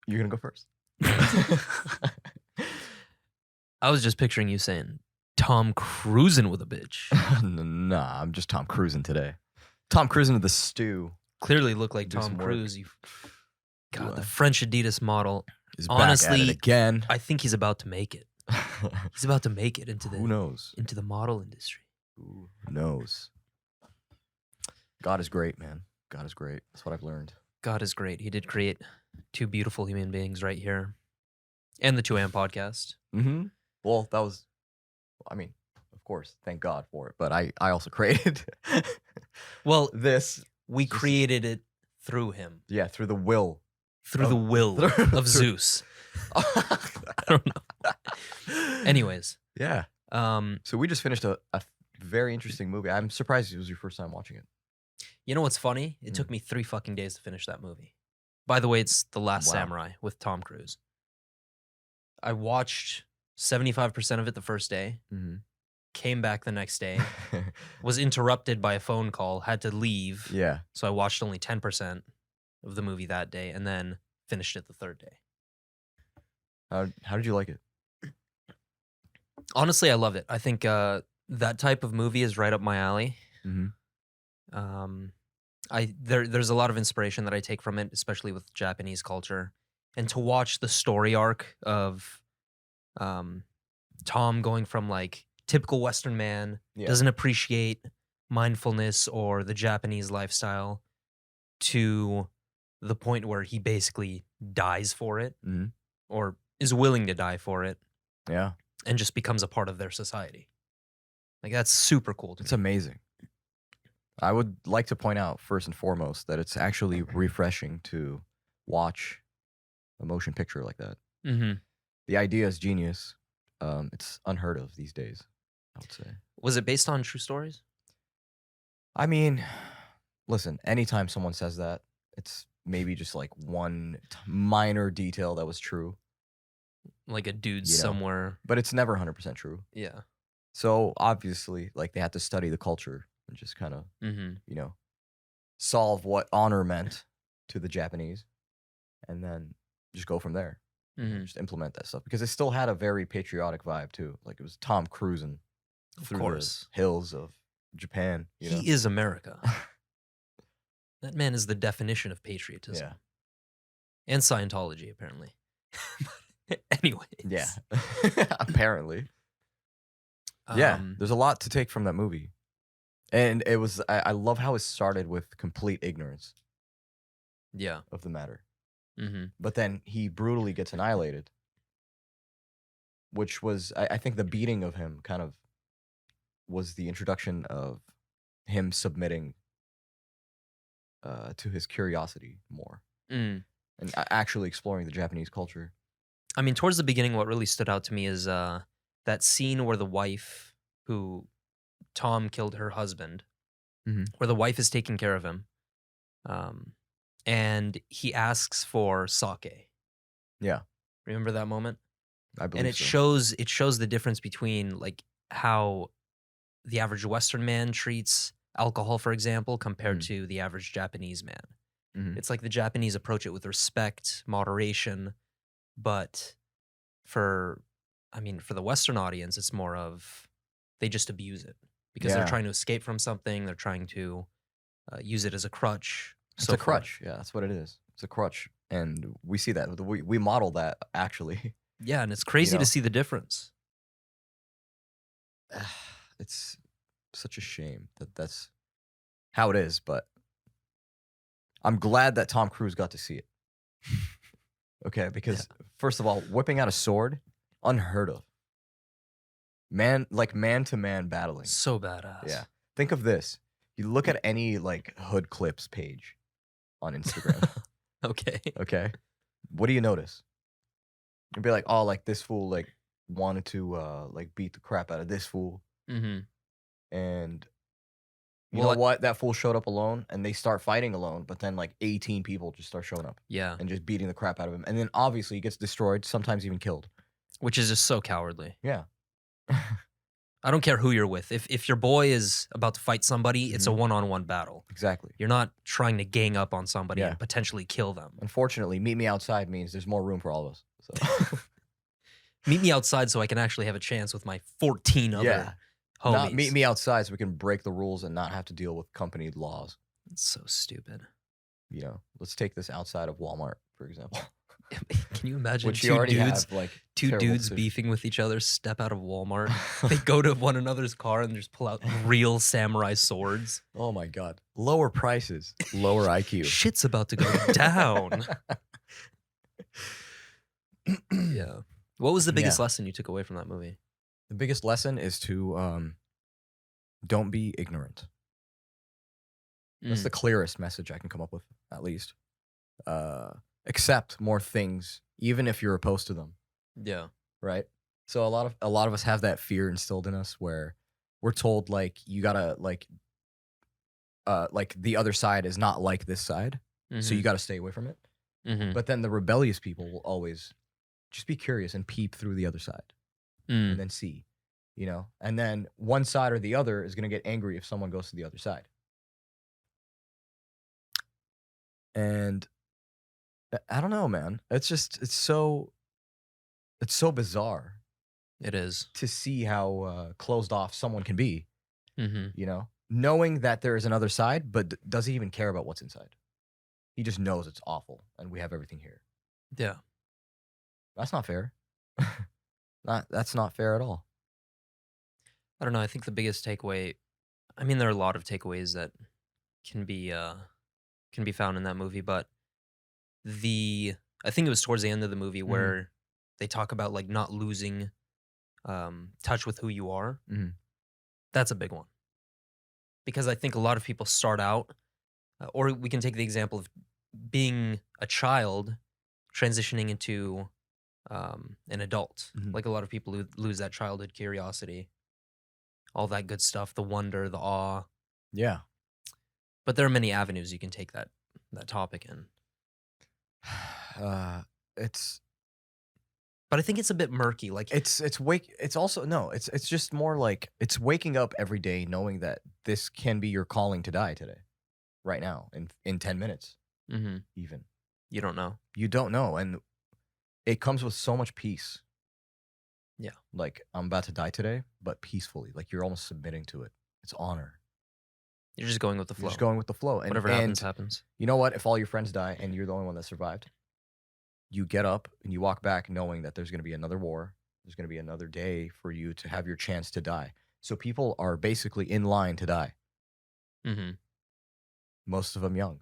You're gonna go first. I was just picturing you saying Tom Cruisin' with a bitch. Nah, I'm just Tom Cruisin' today. Tom Cruisin' with the stew. Clearly look like Do Tom some work. Cruise. God, Do the I? French Adidas model. He's back at Honestly, it again. I think he's about to make it. He's about to make it into Who knows? the model industry. Who knows? God is great, man. God is great. That's what I've learned. God is great. He did create two beautiful human beings right here, and the 2AM podcast. Mm-hmm. Well, that was, I mean, of course, thank God for it. But I also created Well, this. we Just- created it through him, Yeah, through the will. through the will of Zeus. I don't know. Anyways, Yeah. So we just finished a very interesting movie. I'm surprised it was your first time watching it. you know what's funny? It took me 3 fucking days to finish that movie. By the way, it's The Last Wow. Samurai with Tom Cruise. I watched 75% of it the first day, came back the next day, was interrupted by a phone call, had to leave. Yeah. So I watched only 10% of the movie that day and then finished it the third day. How did you like it? Honestly, I loved it. I think that type of movie is right up my alley. Mm-hmm. There's a lot of inspiration that I take from it, especially with Japanese culture. And to watch the story arc of Tom going from like typical Western man, doesn't appreciate mindfulness or the Japanese lifestyle, to the point where he basically dies for it, or is willing to die for it. Yeah. And just becomes a part of their society. Like, that's super cool to It's me. amazing. I would like to point out first and foremost that it's actually refreshing to watch a motion picture like that. Mm-hmm. The idea is genius. It's unheard of these days, I would say. Was it based on true stories? I mean, listen, anytime someone says that, it's maybe just like one minor detail that was true, Like a dude You know. somewhere. but it's never 100% true. Yeah. So obviously, like, they had to study the culture and just kind of, Mm-hmm. solve what honor meant to the Japanese, and then just go from there. Mm-hmm. Just implement that stuff, because it still had a very patriotic vibe too. Like, it was Tom cruising Of through course. the hills of Japan. You know? He is America. That man is the definition of patriotism. Yeah. And Scientology, apparently. Anyway. Yeah. Apparently. Yeah. Um, There's a lot to take from that movie. And it was, I love how it started with complete ignorance Yeah. of the matter. Mm-hmm. But then he brutally gets annihilated, which was, I think the beating of him kind of was the introduction of him submitting to his curiosity more Mm. and actually exploring the Japanese culture. I mean, towards the beginning, what really stood out to me is that scene where the wife, who Tom killed her husband, where the wife is taking care of him, and he asks for sake. Yeah. Remember that moment? I believe And it shows the difference between like how the average Western man treats alcohol, for example, compared to the average Japanese man. It's like the Japanese approach it with respect, moderation, but for the Western audience, it's more of they just abuse it because they're Yeah. trying to escape from something. They're trying to use it as a crutch. It's so a forth. crutch. Yeah, that's what it is. It's a crutch. And we see that. We model that, actually. Yeah, and it's crazy know? to see the difference. It's such a shame that that's how it is, but I'm glad that Tom Cruise got to see it. Okay, because first of all, whipping out a sword, unheard of. Man-to-man battling. So badass. Yeah. Think of this. You look at any like hood clips page on Instagram. Okay. Okay. What do you notice? You'd be like, oh, like this fool like wanted to like beat the crap out of this fool. Mm-hmm. And you Well, know what? That fool showed up alone, and they start fighting alone, but then like 18 people just start showing up Yeah. and just beating the crap out of him. And then obviously he gets destroyed, sometimes even killed. Which is just so cowardly. Yeah. I don't care who you're with. If your boy is about to fight somebody, it's a Mhm. one-on-one battle. Exactly. You're not trying to gang up on somebody Yeah. and potentially kill them. Unfortunately, meet me outside means there's more room for all of us. So Meet me outside so I can actually have a chance with my 14 other yeah, homies. not meet me outside so we can break the rules and not have to deal with company laws. It's so stupid. You know, let's take this outside of Walmart, for example. Can you imagine Which you two already dudes, have, like, two terrible dudes position. beefing with each other, step out of Walmart, they go to one another's car and just pull out real samurai swords. Oh my god. Lower prices, lower IQ. Shit's about to go down. Yeah. What was the biggest Yeah. lesson you took away from that movie? The biggest lesson is to don't be ignorant. That's the clearest message I can come up with, at least. Accept more things, even if you're opposed to them, Yeah. right? So a lot of us have that fear instilled in us where we're told like you gotta like the other side is not like this side, so you gotta stay away from it. Mm-hmm. But then the rebellious people will always just be curious and peep through the other side and then see, you know? And then one side or the other is gonna get angry if someone goes to the other side. And I don't know, man. It's so bizarre It is. to see how closed off someone can be, Mm-hmm. you know, knowing that there is another side, but does he even care about what's inside? He just knows it's awful and we have everything here. Yeah. That's not fair. That's not fair at all. I don't know. I think the biggest takeaway, I mean, there are a lot of takeaways that can be found in that movie, but I think it was towards the end of the movie where they talk about like not losing touch with who you are. Mhm. That's a big one. Because I think a lot of people start out, or we can take the example of being a child transitioning into an adult. Mhm. Like a lot of people lose that childhood curiosity, all that good stuff, the wonder, the awe. Yeah. But there are many avenues you can take that topic in. It's But I think it's a bit murky. Like it's also no, it's just more like it's waking up every day knowing that this can be your calling to die today, right now, in 10 minutes, mhm, even. you don't know. You don't know, and it comes with so much peace. Yeah. Like, I'm about to die today, but peacefully. Like, you're almost submitting to it. It's honor. You're just going with the You're flow. just going with the flow. And Whatever happens, happens. you know what? If all your friends die and you're the only one that survived, you get up and you walk back knowing that there's going to be another war. There's going to be another day for you to have your chance to die. So people are basically in line to die. Mm-hmm. Most of them young.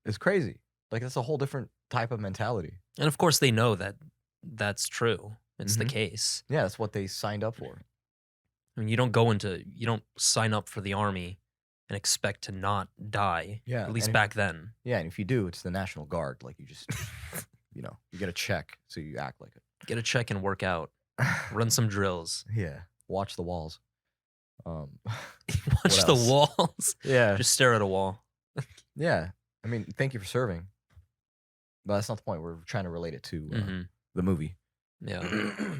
It's crazy. Like, that's a whole different type of mentality. And of course, they know that that's true. It's the Mhm. case. Yeah, that's what they signed up for. I mean, you don't sign up for the army and expect to not die. Yeah, At least and back then. Yeah, and if you do, it's the National Guard. Like, you just, you know, you get a check, so you act like it. Get a check and work out. Run some drills. Yeah, watch the walls. Watch What the else? walls. Yeah, Just stare at a wall. yeah. I mean, thank you for serving. But that's not the point. We're trying to relate it to Mhm. the movie. Yeah.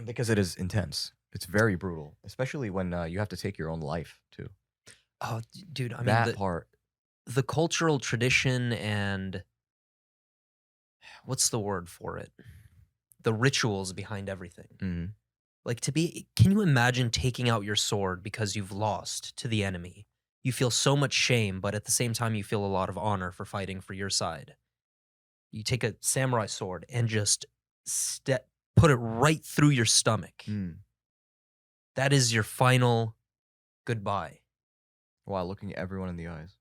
Because it is intense. It's very brutal, especially when you have to take your own life, too. Oh, dude. I mean, That part. the cultural tradition and what's the word for it? The rituals behind everything. Mhm. Like can you imagine taking out your sword because you've lost to the enemy? You feel so much shame, but at the same time, you feel a lot of honor for fighting for your side. You take a samurai sword and just put it right through your stomach. Mm. That is your final goodbye. While looking at everyone in the eyes.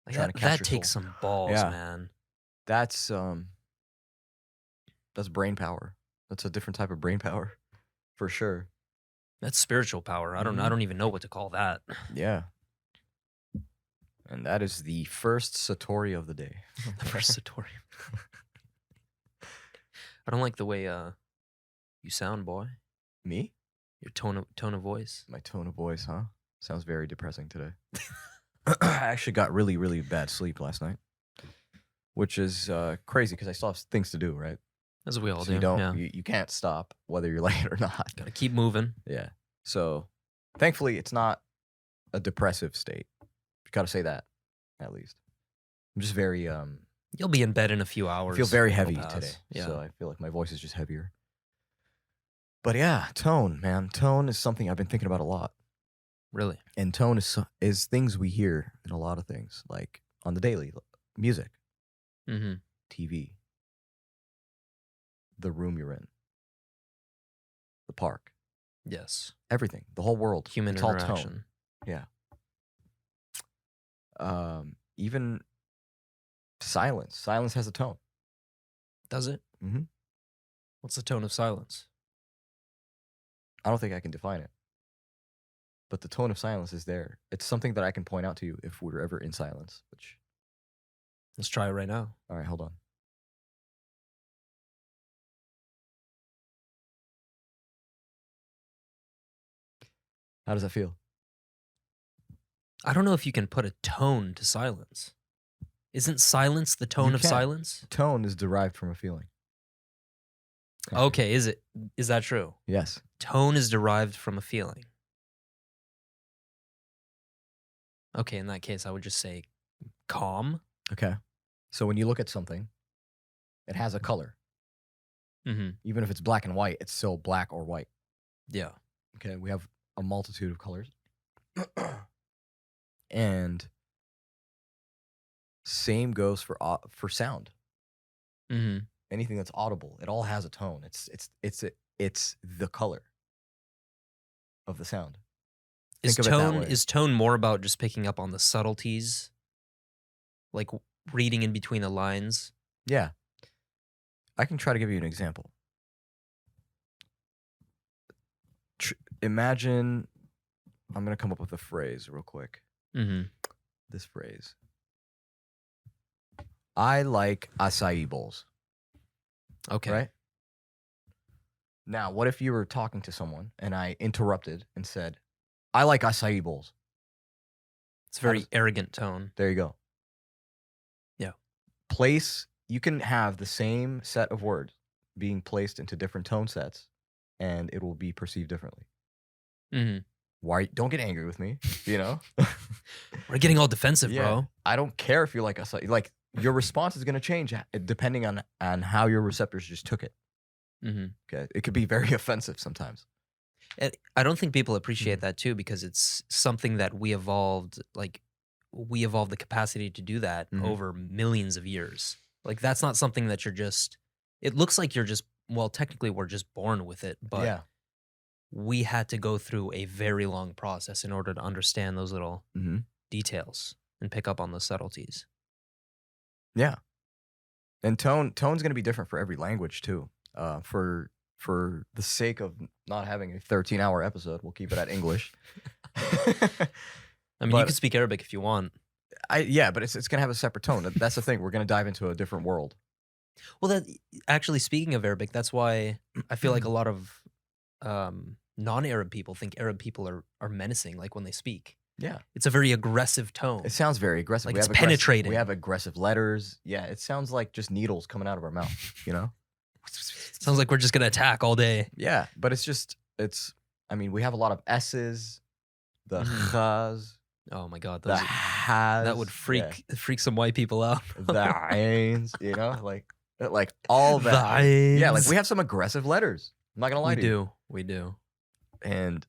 Like Trying to that catch your takes soul. some balls, Yeah. man. That's brain power. That's a different type of brain power, for sure. That's spiritual power. I don't even know what to call that. Yeah. And that is the first Satori of the day. The first Satori. I don't like the way you sound, boy. Me? Your tone of voice. My tone of voice, huh? Sounds very depressing today. I actually got really, really bad sleep last night, which is crazy because I still have things to do, right? As we all So do. you don't, Yeah. you can't stop whether you're like it or not. Gotta keep moving. Yeah. So, thankfully, it's not a depressive state. Got to say that, at least. I'm just very You'll be in bed in a few I hours. feel very It'll heavy pass. today. Yeah. So I feel like my voice is just heavier. But yeah, tone, man. Tone is something I've been thinking about a lot. Really? And tone is things we hear in a lot of things, like on the daily, music, Mm-hmm. TV, the room you're in, the park, Yes. everything, the whole world. Human it's all interaction. tone. Yeah. Even silence. Silence has a tone. Does it? Mm-hmm. What's the tone of silence? I don't think I can define it. But the tone of silence is there. It's something that I can point out to you if we're ever in silence, which... Let's try it right now. All right, hold on. How does that feel? I don't know if you can put a tone to silence. Isn't silence the tone You of can. silence? Tone is derived from a feeling. Okay, is that true? Yes. Tone is derived from a feeling. Okay, in that case, I would just say calm. Okay. So when you look at something, it has a color. Mm-hmm. Even if it's black and white, it's still black or white. Yeah. Okay, we have a multitude of colors. And same goes for sound. Mm-hmm. Anything that's audible, it all has a tone. It's the color of the sound. Is Think of it that tone way. is tone more about just picking up on the subtleties, like reading in between the lines? Yeah. I can try to give you an example. Imagine, I'm going to come up with a phrase real quick. Mm-hmm. This phrase. I like acai bowls. Okay. Right? Now, what if you were talking to someone and I interrupted and said, I like acai bowls? It's a very arrogant tone. There you go. Yeah. You can have the same set of words being placed into different tone sets and it will be perceived differently. Mm-hmm. Don't get angry with me, you know? We're getting all defensive, Yeah. bro. I don't care if you like acai. Like, your response is going to change depending on how your receptors just took it. Mm-hmm. Okay, it could be very offensive sometimes. And I don't think people appreciate that too, because it's something that we evolved. Like, we evolved the capacity to do that over millions of years. Like, that's not something that you're just. It looks like you're just. Well, technically, we're just born with it, but Yeah. we had to go through a very long process in order to understand those little details and pick up on those subtleties. Yeah. And tone's going to be different for every language too. For the sake of not having a 13-hour episode, we'll keep it at English. I mean, you can speak Arabic if you want. Yeah, but it's going to have a separate tone. That's the thing. We're going to dive into a different world. Well, actually, speaking of Arabic, that's why I feel like a lot of non-Arab people think Arab people are menacing, like when they speak. Yeah. It's a very aggressive tone. It sounds very aggressive. Like, it's penetrating. We have aggressive letters. Yeah, it sounds like just needles coming out of our mouth, you know? Sounds like we're just going to attack all day. Yeah, but I mean, we have a lot of S's, the khas. Oh my God. The has. That would freak some white people out. The ains, you know? Like all that. The ains. Yeah, like we have some aggressive letters. I'm not going to lie to you. We do. And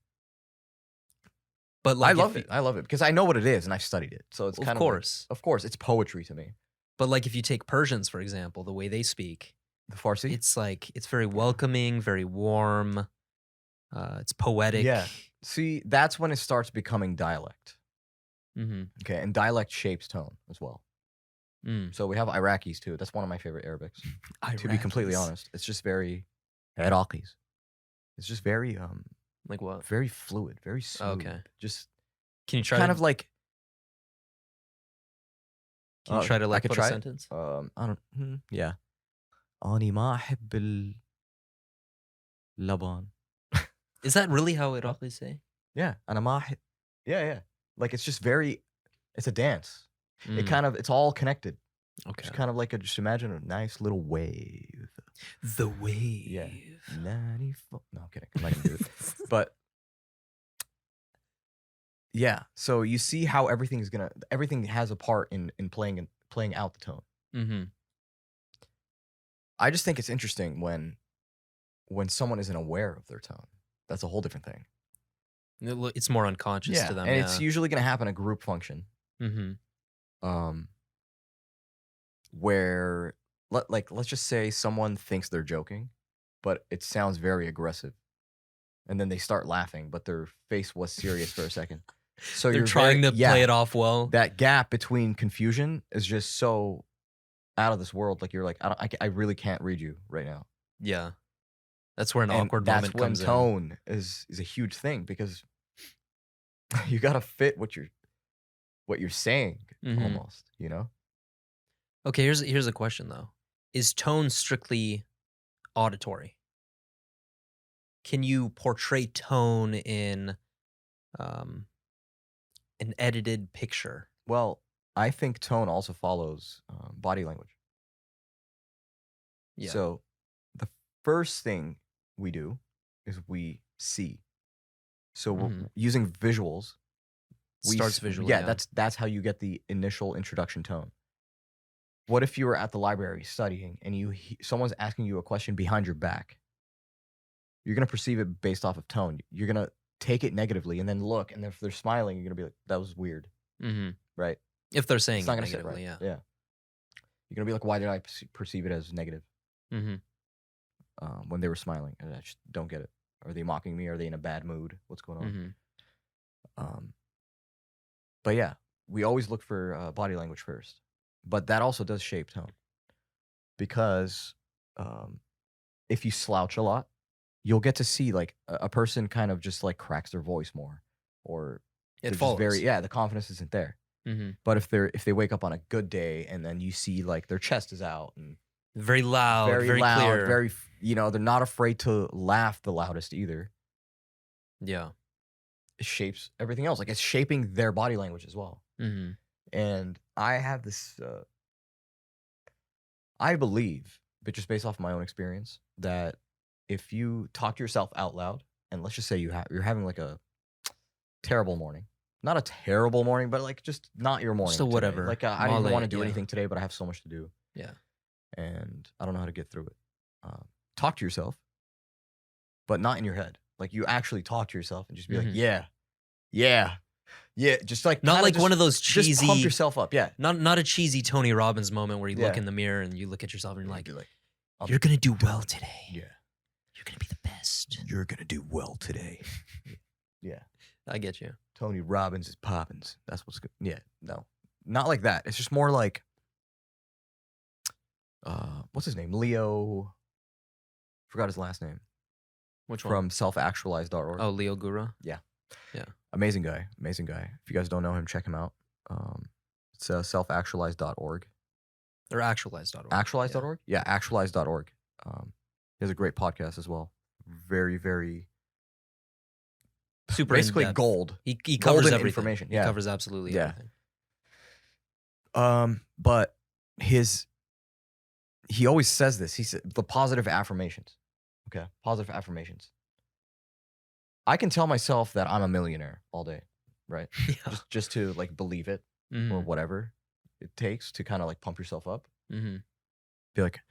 but like I love it. I love it because I know what it is and I've studied it. So it's kind of of course, it's poetry to me. But like if you take Persians, for example, the way they speak, the Farsi, it's very welcoming, very warm. It's poetic. Yeah. See, that's when it starts becoming dialect. Mm-hmm. Okay, and dialect shapes tone as well. So we have Iraqis too. That's one of my favorite Arabics. To be completely honest, it's just very Iraqis. It's just very like what? Very fluid, very smooth. Okay. Just can you try kind of like. Can you try to like put a try sentence? I don't. Yeah. أني ما أحب اللبن. Is that really how Iraqis say? Yeah, أنا ما أحب. Yeah. Like it's just very. It's a dance. It's all connected. Okay. Just kind of like just imagine a nice little wave. The wave. Yeah. 94. No, I'm kidding. I'm not gonna do it. But Yeah. So you see how everything has a part in playing out the tone. Mm-hmm. I just think it's interesting when someone isn't aware of their tone. That's a whole different thing. It's more unconscious to them. And it's usually going to happen at group function. Mm-hmm. Where let's just say someone thinks they're joking, but it sounds very aggressive, and then they start laughing, but their face was serious for a second. So They're you're trying to play it off well. That gap between confusion is just so out of this world. Like you're like, I really can't read you right now. Yeah, that's where an And awkward moment comes in. That's when tone is a huge thing, because you got to fit what you're saying, almost, you know? Okay, here's a question though. Is tone strictly auditory? Can you portray tone in an edited picture? Well, I think tone also follows body language. Yeah. So the first thing we do is we see. So using visuals, starts visually. Yeah, that's how you get the initial introduction tone. What if you were at the library studying and someone's asking you a question behind your back? You're gonna perceive it based off of tone. You're gonna take it negatively and then look, and if they're smiling, you're gonna be like, "That was weird," right? If they're saying It's not it gonna sit negatively, right. Yeah. You're gonna be like, "Why did I perceive it as negative?" When they were smiling, and I just don't get it. Are they mocking me? Are they in a bad mood? What's going on? But yeah, we always look for body language first. But that also does shape tone, because if you slouch a lot, you'll get to see like a person kind of just like cracks their voice more, or it falls. The confidence isn't there. But if they wake up on a good day and then you see like their chest is out and very loud, very clear, very, they're not afraid to laugh the loudest either. Yeah, it shapes everything else. Like it's shaping their body language as well. And I have this, I believe, but just based off my own experience, that if you talk to yourself out loud, and let's just say you're having like a terrible morning, not a terrible morning, but like just not your morning. So whatever. Like I didn't want to do anything today, but I have so much to do. Yeah. And I don't know how to get through it. Talk to yourself, but not in your head. Like you actually talk to yourself and just be like, yeah. Just like not like one of those cheesy. Just pump yourself up. Yeah. Not a cheesy Tony Robbins moment where you look in the mirror and you look at yourself and you're like, you're gonna do well today. Yeah. You're gonna be the best. You're gonna do well today. Yeah. I get you. Tony Robbins is poppins. That's what's good. Yeah. No, not like that. It's just more like, what's his name? Leo. Forgot his last name. Which one? From selfactualize.org. Oh, Leo Gura? Yeah. Yeah. Amazing guy. Amazing guy. If you guys don't know him, check him out. It's selfactualize.org. Or actualize.org. Actualize.org? Yeah, actualize.org. He has a great podcast as well. Very, very super basically in-depth. gold. He covers everything. Information. Yeah. He covers absolutely everything. But he always says this. He said the positive affirmations. Okay, positive affirmations. I can tell myself that I'm a millionaire all day, right? Yeah. Just to like believe it, or whatever it takes to kind of like pump yourself up. Be like,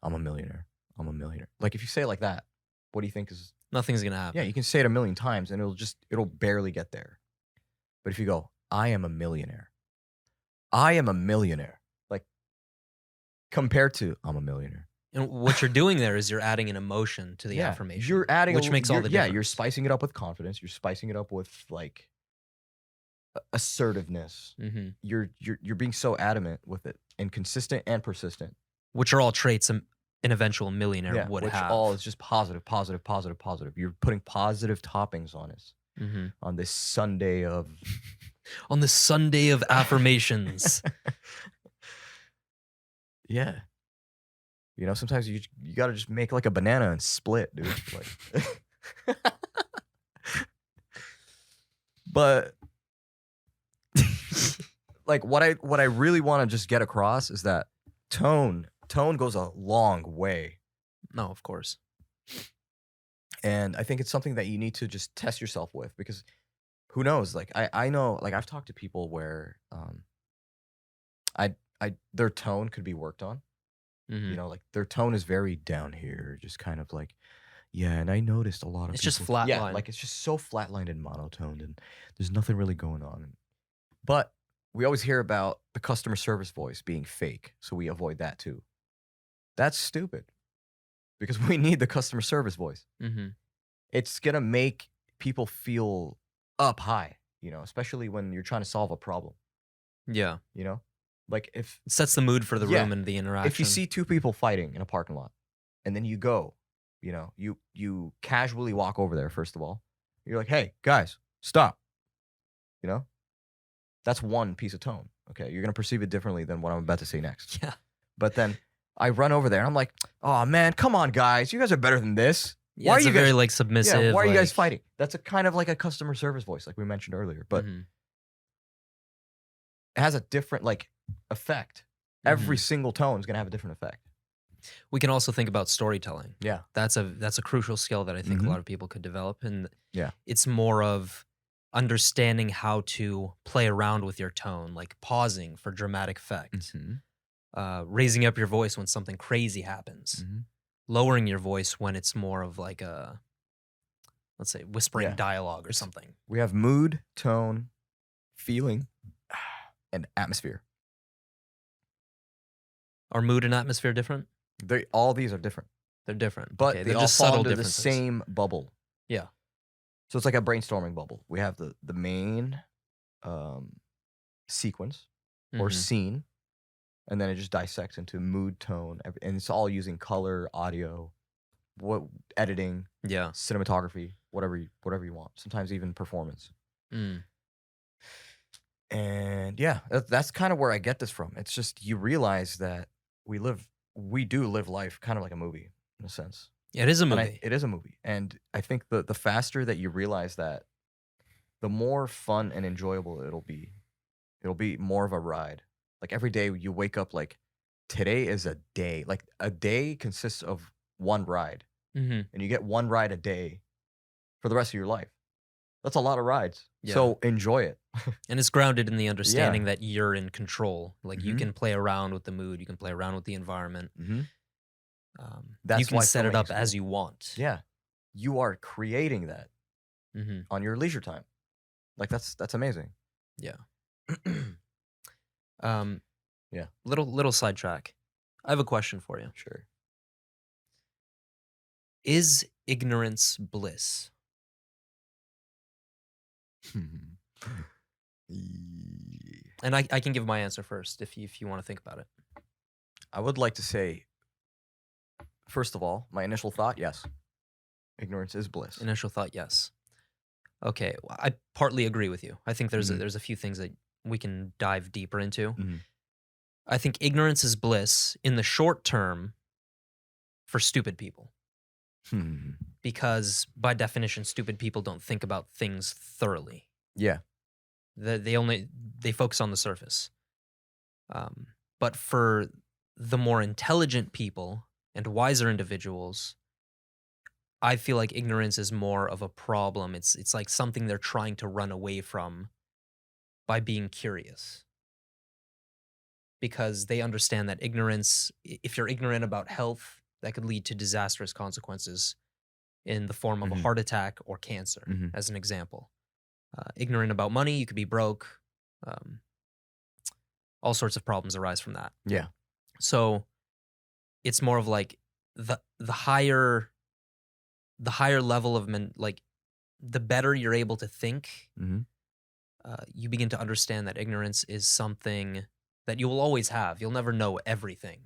I'm a millionaire. I'm a millionaire. Like if you say it like that, what do you think is? Nothing's gonna happen. Yeah, you can say it a million times and it'll barely get there. But if you go, I am a millionaire. I am a millionaire. Like compared to I'm a millionaire. And what you're doing there is you're adding an emotion to the affirmation. You're adding, which makes all the difference. Yeah, you're spicing it up with confidence. You're spicing it up with like assertiveness. You're being so adamant with it and consistent and persistent. Which are all traits an eventual millionaire would which have. All is just positive, positive, positive, positive. You're putting positive toppings on us on this Sunday of on the Sunday of affirmations. Yeah. You know, sometimes you got to just make like a banana and split, dude. Like, but like what I really want to just get across is that tone goes a long way. No, of course. And I think it's something that you need to just test yourself with, because who knows? Like I know, like I've talked to people where I their tone could be worked on. Mm-hmm. You know, like their tone is very down here, just kind of like, yeah. And I noticed a lot of It's just people, yeah, flatline. like it's just so flatlined and monotoned, and there's nothing really going on. But we always hear about the customer service voice being fake, so we avoid that too. That's stupid because we need the customer service voice. Mm-hmm. It's gonna make people feel up high, you know, especially when you're trying to solve a problem, Yeah. you know? Like if It sets the mood for the Yeah. room and the interaction. if you see two people fighting in a parking lot and then you go, you know, you casually walk over there first of all. You're like, "Hey, guys, stop." You know? That's one piece of tone, okay? You're gonna perceive it differently than what I'm about to say next. Yeah. But then I run over there and I'm like, "Oh man, come on, guys! You guys are better than this. Yeah, Why it's are a you very guys? like submissive. Yeah, why are you guys like- fighting?" That's a kind of like a customer service voice, like we mentioned earlier, but Mhm. it has a different like effect. Every single tone is gonna have a different effect. We can also think about storytelling. Yeah. That's a crucial skill that I think Mhm. a lot of people could develop, and Yeah. it's more of understanding how to play around with your tone, like pausing for dramatic effect, raising up your voice when something crazy happens, Mhm. lowering your voice when it's more of like a, let's say, whispering Yeah. dialogue or something. We have mood, tone, feeling, and atmosphere. Are mood and atmosphere different? All these are different, They're different, but okay, they they're all just fall subtle under the differences. same bubble. Yeah. So it's like a brainstorming bubble. We have the main sequence or Mhm. scene, and then it just dissects into mood, tone, and it's all using color, audio, what editing, Yeah. cinematography, whatever you want. Sometimes even performance. Mm. And yeah, that's kind of where I get this from. It's just you realize that we do live life kind of like a movie in a sense. It is a And movie. it is a movie. And I think the faster that you realize that, the more fun and enjoyable it'll be. It'll be more of a ride. Like every day you wake up like, today is a day. Like a day consists of one ride. Mm-hmm. And you get one ride a day for the rest of your life. That's a lot of rides. Yeah. So enjoy it. And it's grounded in the understanding that you're in control. Like you can play around with the mood, you can play around with the environment. Mm-hmm. You That's can why set it up filmmaking's as cool. you want. Yeah. You are creating that Mm-hmm. on your leisure time. Like that's amazing. Yeah. Yeah. Little sidetrack. I have a question for you. Sure. Is ignorance bliss? And I can give my answer first if you want to think about it. I would like to say, first of all, my initial thought, yes. Ignorance is bliss. Initial thought, yes. Okay, well, I partly agree with you. I think there's a few things that we can dive deeper into. Mhm. I think ignorance is bliss in the short term for stupid people. Because by definition, stupid people don't think about things thoroughly. Yeah. They focus on the surface. But for the more intelligent people and wiser individuals, I feel like ignorance is more of a problem. It's like something they're trying to run away from by being curious. Because they understand that ignorance, if you're ignorant about health, that could lead to disastrous consequences in the form of a heart attack or cancer, as an example. Ignorant about money, you could be broke. All sorts of problems arise from that. Yeah. So it's more of like the higher level of the better you're able to think, you begin to understand that ignorance is something that you will always have. You'll never know everything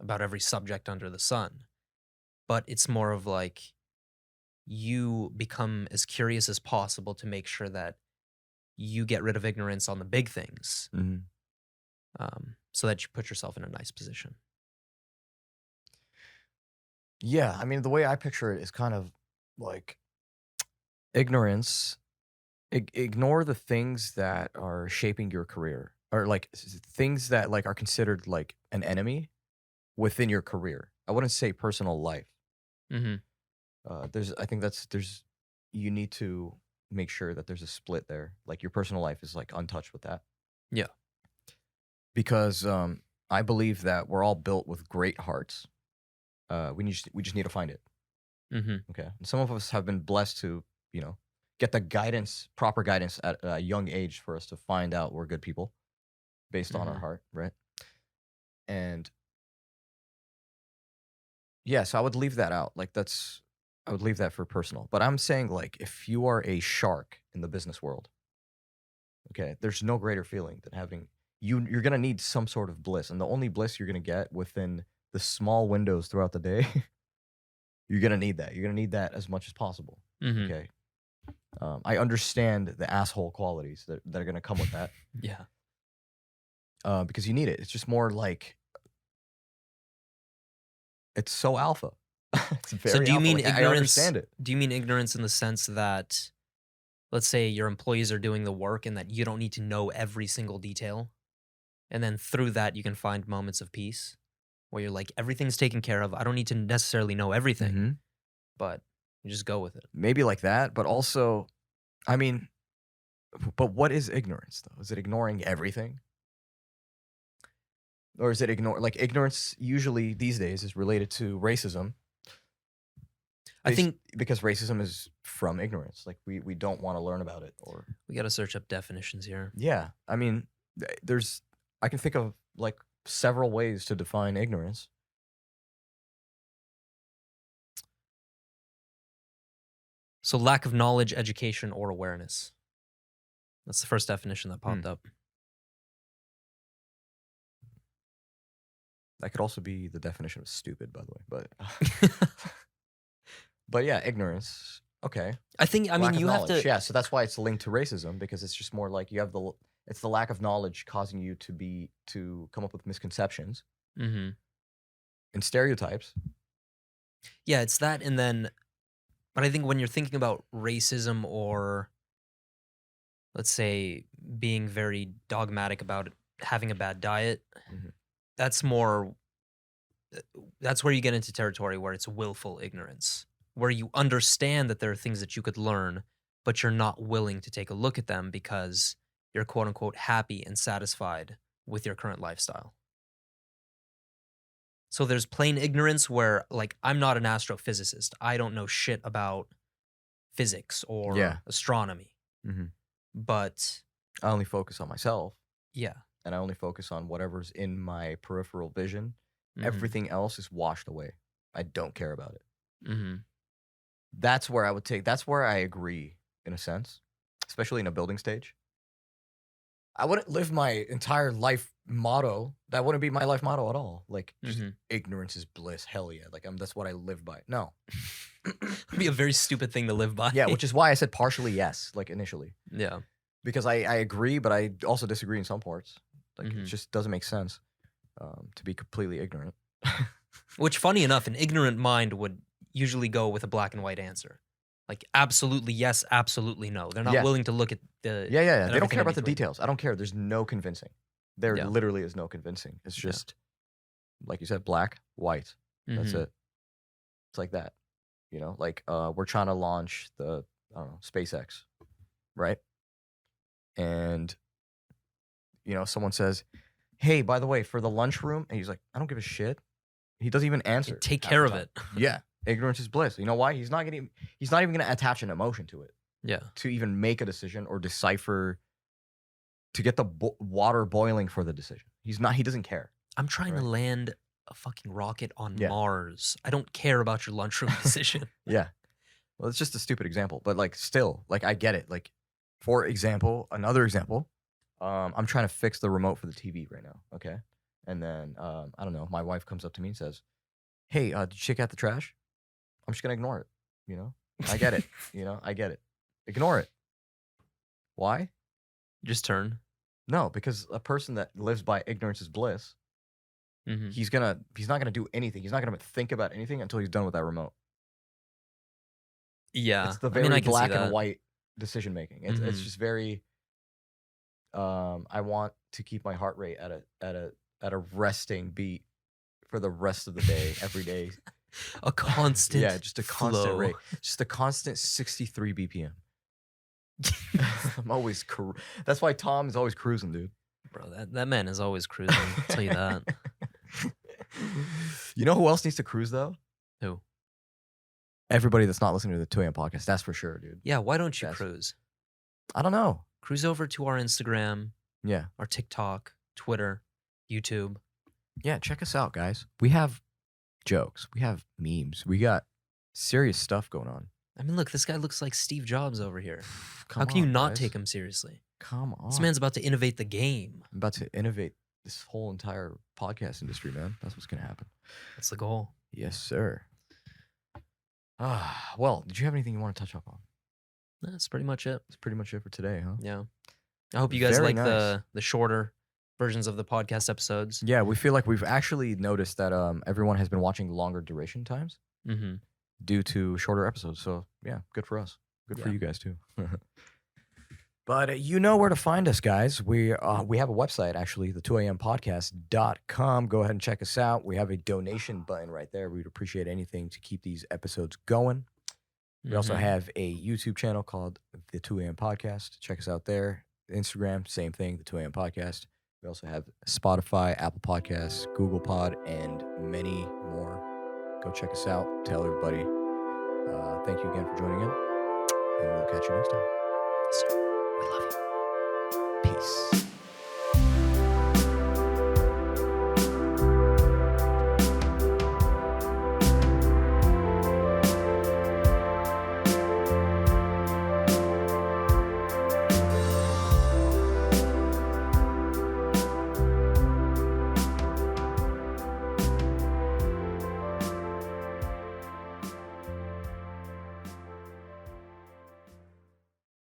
about every subject under the sun. But it's more of like you become as curious as possible to make sure that you get rid of ignorance on the big things, so that you put yourself in a nice position. Yeah, I mean, the way I picture it is kind of like ignorance. Ignore the things that are shaping your career, or like things that like are considered like an enemy within your career. I wouldn't say personal life. Mm-hmm. I think there's you need to make sure that there's a split there. Like your personal life is like untouched with that. Yeah. Because I believe that we're all built with great hearts. We just need to find it. Mm-hmm. Okay. And some of us have been blessed to, get the proper guidance at a young age for us to find out we're good people based on our heart, right? And yeah, so I would leave that out. Like I would leave that for personal. But I'm saying like if you are a shark in the business world, okay, there's no greater feeling than having you're gonna need some sort of bliss. And the only bliss you're gonna get within the small windows throughout the day, you're gonna need that. You're gonna need that as much as possible. Mm-hmm. Okay. I understand the asshole qualities that are gonna come with that. Yeah. Because you need it. It's just more like it's so alpha. It's very So do you alpha. mean Like, I ignorance? understand it. Do you mean ignorance in the sense that, let's say your employees are doing the work and that you don't need to know every single detail, and then through that you can find moments of peace where you're like, everything's taken care of. I don't need to necessarily know everything, Mhm. but you just go with it. Maybe like that, but also, I mean, but what is ignorance though? Is it ignoring everything? Or is it like ignorance usually these days is related to racism? I think because racism is from ignorance. Like we don't want to learn about it or we got to search up definitions here. yeah. I mean, I can think of like several ways to define ignorance. So lack of knowledge, education, or awareness. That's the first definition that popped up. That could also be the definition of stupid, by the way. But but yeah, ignorance. Okay. I mean, you have to. Yeah, so that's why it's linked to racism because it's just more like you have it's the lack of knowledge causing you to come up with misconceptions Mm-hmm. and stereotypes. Yeah, it's that, and then, but I think when you're thinking about racism or, let's say, being very dogmatic about having a bad diet, Mhm. that's where you get into territory where it's willful ignorance, where you understand that there are things that you could learn, but you're not willing to take a look at them because you're quote unquote happy and satisfied with your current lifestyle. So there's plain ignorance where, like, I'm not an astrophysicist. I don't know shit about physics or Yeah. astronomy. Mhm. But I only focus on myself yeah. and I only focus on whatever's in my peripheral vision. Mhm. Everything else is washed away. I don't care about it. Mm-hmm. That's where I agree in a sense, especially in a building stage. I wouldn't live my entire life motto. That wouldn't be my life motto at all. Like, just ignorance is bliss. Hell yeah. Like, that's what I live by. No. It'd be a very stupid thing to live by. Yeah, which is why I said partially yes, like initially. Yeah. Because I agree, but I also disagree in some parts. Like, it Mhm. just doesn't make sense to be completely ignorant. Which, funny enough, an ignorant mind would usually go with a black and white answer. Like, absolutely yes, absolutely no. They're not Yeah. willing to look at the. Yeah. They don't everything care in about the between. details. I don't care. There's no convincing. There Yeah. literally is no convincing. It's Yeah. just, like you said, black, white. That's Mhm. it. It's like that. Like we're trying to launch the, I don't know, SpaceX, right? And, someone says, hey, by the way, for the lunchroom, and he's like, I don't give a shit. He doesn't even answer. Take half care the of time. it. Yeah. Ignorance is bliss. You know why? He's not even going to attach an emotion to it Yeah. to even make a decision or decipher to get the water boiling for the decision. He doesn't care. I'm trying to Right. land a fucking rocket on Yeah. Mars. I don't care about your lunchroom decision. Yeah. Well, it's just a stupid example, but like still, like I get it. Like, for example, another example, I'm trying to fix the remote for the TV right now. Okay. And then, I don't know, my wife comes up to me and says, hey, did you check out the trash? I'm just going to ignore it. I get it. I get it. Ignore it. Why? Just turn. No, because a person that lives by ignorance is bliss. Mm-hmm. He's not gonna do anything. He's not gonna think about anything until he's done with that remote. Yeah. It's the I very mean, I can see black that. and white decision making. It's Mhm. just very. I want to keep my heart rate at a resting beat for the rest of the day, every day. A constant. Yeah, just a constant flow. rate, just a constant 63 BPM. I'm always. That's why Tom is always cruising, dude. Bro, that man is always cruising. I'll tell you that. You know who else needs to cruise though? Who? Everybody that's not listening to the 2 a.m. podcast. That's for sure, dude. Yeah, why don't you cruise? I don't know. Cruise over to our Instagram, Yeah. our TikTok, Twitter, YouTube. Yeah, check us out, guys. We have jokes. We have memes. We got serious stuff going on. I mean, look, this guy looks like Steve Jobs over here. Come How can you on, not guys. take him seriously? Come on. This man's about to innovate the game. I'm about to innovate this whole entire podcast industry, man. That's what's going to happen. That's the goal. Yes, sir. Well, did you have anything you want to touch up on? That's pretty much it. That's pretty much it for today, huh? Yeah. I hope you guys Very like nice. the shorter versions of the podcast episodes. Yeah, we feel like we've actually noticed that everyone has been watching longer duration times Mm-hmm. due to shorter episodes. So, yeah, good for us. Good for Yeah. you guys, too. But you know where to find us, guys. We have a website, actually, the 2ampodcast.com. Go ahead and check us out. We have a donation button right there. We'd appreciate anything to keep these episodes going. We also have a YouTube channel called the 2am podcast. Check us out there. Instagram, same thing, the 2am podcast. We also have Spotify, Apple Podcasts, Google Pod, and many more. Go check us out. Tell everybody. Thank you again for joining in, and we'll catch you next time. Yes, sir. We love you. Peace.